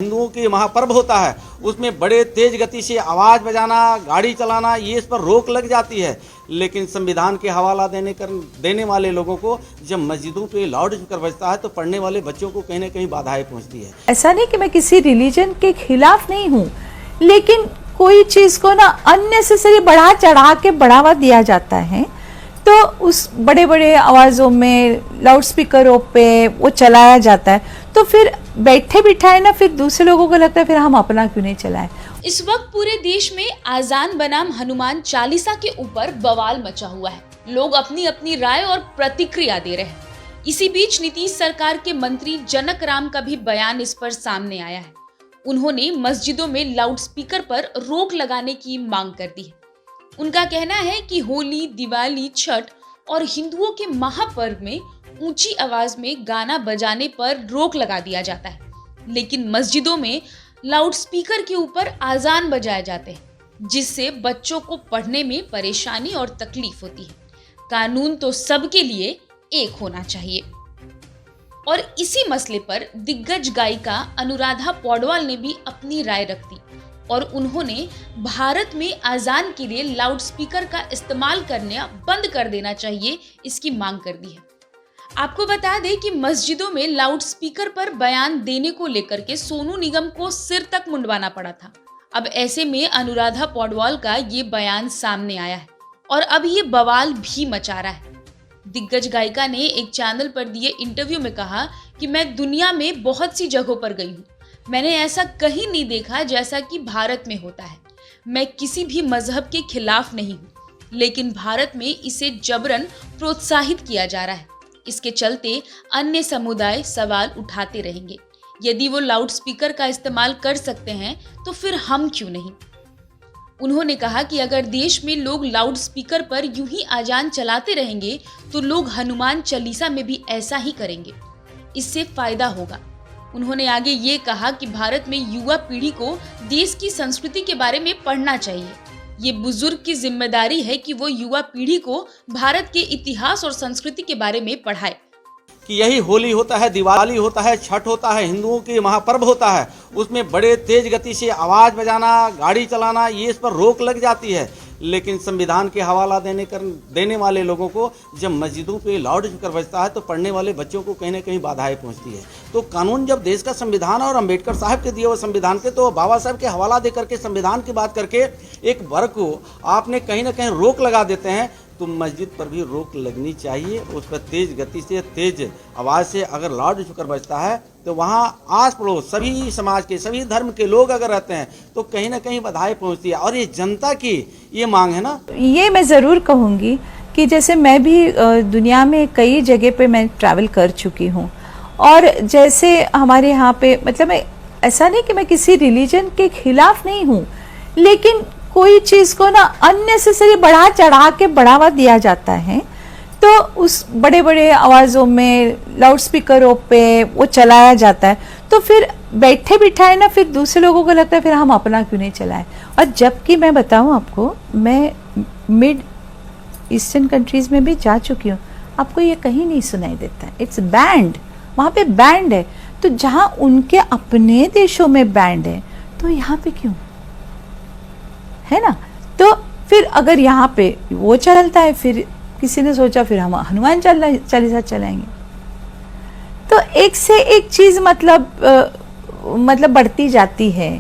हिंदुओं की महापर्व होता है, उसमें बड़े तेज गति से आवाज़ बजाना, गाड़ी चलाना, ये इस पर रोक लग जाती है। लेकिन संविधान के हवाला देने वाले लोगों को जब मस्जिदों पे लाउड स्पीकर बजता है तो पढ़ने वाले बच्चों को कहीं ना कहीं बाधाएं पहुंचती है। ऐसा नहीं कि मैं किसी रिलीजन के खिलाफ नहीं हूँ, लेकिन कोई चीज को ना अननेसेसरी बढ़ा चढ़ा के बढ़ावा दिया जाता है, तो उस बड़े बड़े आवाजों में लाउड स्पीकरों पे वो चलाया जाता है, तो फिर बैठे बिठाए ना फिर दूसरे लोगों को लगता है फिर हम अपना क्यों नहीं चलाएं। इस वक्त पूरे देश में आजान बनाम हनुमान चालीसा के ऊपर बवाल मचा हुआ है। लोग अपनी अपनी राय और प्रतिक्रिया दे रहे हैं। इसी बीच नीतीश सरकार के मंत्री जनक राम का भी बयान इस पर सामने आया है। उन्होंने मस्जिदों में लाउड स्पीकर पर रोक लगाने की मांग कर दी है। उनका कहना है कि होली, दिवाली, छठ और हिंदुओं के महापर्व में ऊंची आवाज में गाना बजाने पर रोक लगा दिया जाता है, लेकिन मस्जिदों में लाउड स्पीकर के ऊपर आजान बजाए जाते हैं, जिससे बच्चों को पढ़ने में परेशानी और तकलीफ होती है। कानून तो सबके लिए एक होना चाहिए। और इसी मसले पर दिग्गज गायिका अनुराधा पौडवाल ने भी अपनी राय रख दी और उन्होंने भारत में आजान के लिए लाउड स्पीकर का इस्तेमाल करना बंद कर देना चाहिए, इसकी मांग कर दी है। आपको बता दें कि मस्जिदों में लाउड स्पीकर पर बयान देने को लेकर के सोनू निगम को सिर तक मुंडवाना पड़ा था। अब ऐसे में अनुराधा पौडवाल का ये बयान सामने आया है और अब ये बवाल भी मचा रहा है। दिग्गज गायिका ने एक चैनल पर दिए इंटरव्यू में कहा कि मैं दुनिया में बहुत सी जगहों पर गई हूँ, मैंने ऐसा कहीं नहीं देखा जैसा कि भारत में होता है। मैं किसी भी मजहब के खिलाफ नहीं हूँ, लेकिन भारत में इसे जबरन प्रोत्साहित किया जा रहा है। इसके चलते अन्य समुदाय सवाल उठाते रहेंगे। यदि वो लाउड स्पीकर का इस्तेमाल कर सकते हैं तो फिर हम क्यों नहीं। उन्होंने कहा कि अगर देश में लोग लाउड स्पीकर पर यूं ही आजान चलाते रहेंगे तो लोग हनुमान चालीसा में भी ऐसा ही करेंगे, इससे फायदा होगा। उन्होंने आगे ये कहा कि भारत में युवा पीढ़ी को देश की संस्कृति के बारे में पढ़ना चाहिए। ये बुजुर्ग की जिम्मेदारी है कि वो युवा पीढ़ी को भारत के इतिहास और संस्कृति के बारे में पढ़ाए। कि यही होली होता है, दिवाली होता है, छठ होता है, हिंदुओं की महापर्व होता है, उसमें बड़े तेज गति से आवाज़ बजाना, गाड़ी चलाना, ये इस पर रोक लग जाती है। लेकिन संविधान के हवाला देने वाले लोगों को जब मस्जिदों पे लाउड स्पीकर बजता है तो पढ़ने वाले बच्चों को कहीं ना कहीं बाधाएं पहुंचती है। तो कानून जब देश का संविधान और अम्बेडकर साहब के दिए हुए संविधान के, तो बाबा साहब के हवाला दे करके संविधान की बात करके एक वर्ग को आपने कहीं ना कहीं रोक लगा देते हैं, तो मस्जिद पर भी रोक लगनी चाहिए। उस पर तेज गति से, तेज आवाज़ से अगर लाउड स्पीकर बजता है तो वहाँ आस पड़ोस सभी समाज के, सभी धर्म के लोग अगर रहते हैं तो कहीं ना कहीं बाधाएं पहुँचती है। और ये जनता की ये मांग है ना। ये मैं ज़रूर कहूँगी कि जैसे मैं भी दुनिया में कई जगह पे मैं ट्रैवल कर चुकी हूँ, और जैसे हमारे यहाँ पे मतलब ऐसा नहीं कि मैं किसी रिलीजन के खिलाफ नहीं हूँ, लेकिन कोई चीज को ना अननेसेसरी बढ़ा चढ़ा के बढ़ावा दिया जाता है, तो उस बड़े बड़े आवाजों में लाउड स्पीकरों पे वो चलाया जाता है, तो फिर बैठे बिठाए ना फिर दूसरे लोगों को लगता है फिर हम अपना क्यों नहीं चलाएं। और जबकि मैं बताऊं आपको, मैं मिड ईस्टर्न कंट्रीज में भी जा चुकी हूँ, आपको ये कहीं नहीं सुनाई देता है। इट्स बैंड, वहाँ पे बैंड है। तो जहाँ उनके अपने देशों में बैंड है तो यहाँ पे क्यों है ना। तो फिर अगर यहाँ पे वो चलता है, फिर किसी ने सोचा फिर हम हनुमान चालीसा चलाएंगे, तो एक से एक चीज मतलब बढ़ती जाती है।